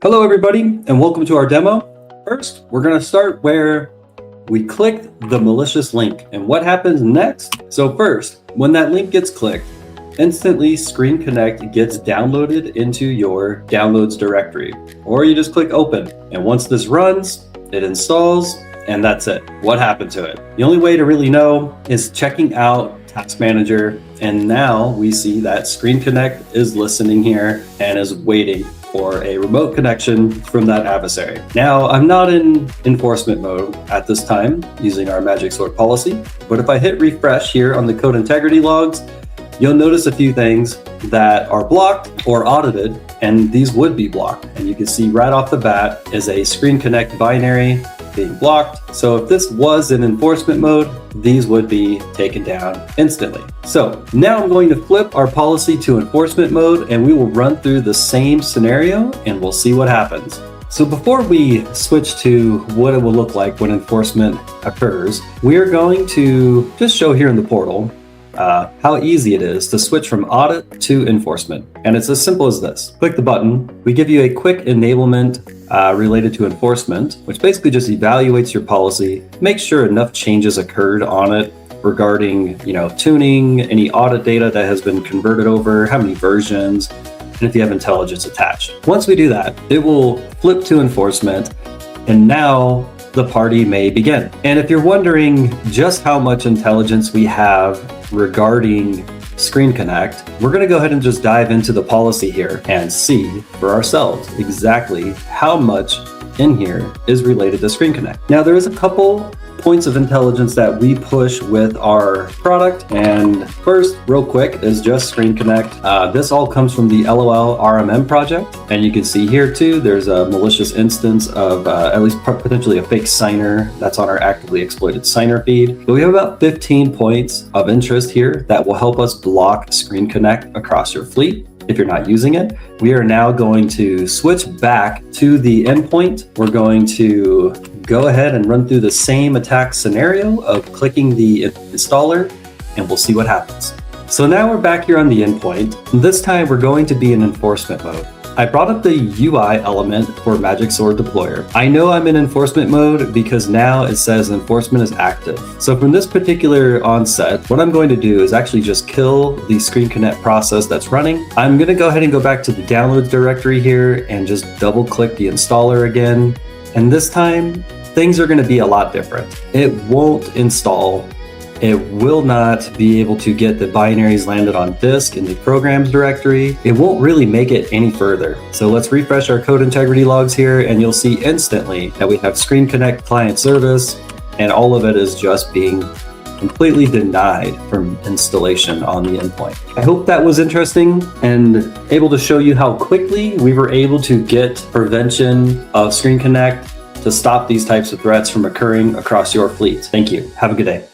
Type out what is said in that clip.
Hello everybody, and welcome to our demo. First, we're going to start where we click the malicious link and what happens next. So first, when that link gets clicked, instantly ScreenConnect gets downloaded into your downloads directory, or you just click open. And once this runs, it installs, and that's it. What happened to it? The only way to really know is checking out Task Manager. And now we see that ScreenConnect is listening here and is waiting for a remote connection from that adversary. Now, I'm not in enforcement mode at this time using our MagicSword policy, but if I hit refresh here on the code integrity logs, you'll notice a few things that are blocked or audited, and these would be blocked. And you can see right off the bat is a ScreenConnect binary being blocked. So if this was in enforcement mode, these would be taken down instantly. So now I'm going to flip our policy to enforcement mode, and we will run through the same scenario and we'll see what happens. So before we switch to what it will look like when enforcement occurs, we are going to just show here in the portal how easy it is to switch from audit to enforcement. And it's as simple as this. Click the button. We give you a quick enablement related to enforcement, which basically just evaluates your policy, makes sure enough changes occurred on it regarding, tuning, any audit data that has been converted over, how many versions, and if you have intelligence attached. Once we do that, it will flip to enforcement, and now the party may begin. And if you're wondering just how much intelligence we have regarding ScreenConnect, we're going to go ahead and just dive into the policy here and see for ourselves exactly how much in here is related to ScreenConnect. Now, there is a couple points of intelligence that we push with our product. And first, real quick, is just ScreenConnect. This all comes from the LOLRMM project. And you can see here too, there's a malicious instance of at least potentially a fake signer that's on our actively exploited signer feed. But we have about 15 points of interest here that will help us block ScreenConnect across your fleet if you're not using it. We are now going to switch back to the endpoint. We're going to go ahead and run through the same attack scenario of clicking the installer, and we'll see what happens. So now we're back here on the endpoint. This time we're going to be in enforcement mode. I brought up the UI element for MagicSword deployer. I know I'm in enforcement mode because now it says enforcement is active. So from this particular onset, what I'm going to do is actually just kill the ScreenConnect process that's running. I'm going to go ahead and go back to the downloads directory here and just double click the installer again. And this time, things are going to be a lot different. It won't install. It will not be able to get the binaries landed on disk in the programs directory. It won't really make it any further. So let's refresh our code integrity logs here, and you'll see instantly that we have ScreenConnect client service, and all of it is just being completely denied from installation on the endpoint. I hope that was interesting and able to show you how quickly we were able to get prevention of ScreenConnect to stop these types of threats from occurring across your fleet. Thank you. Have a good day.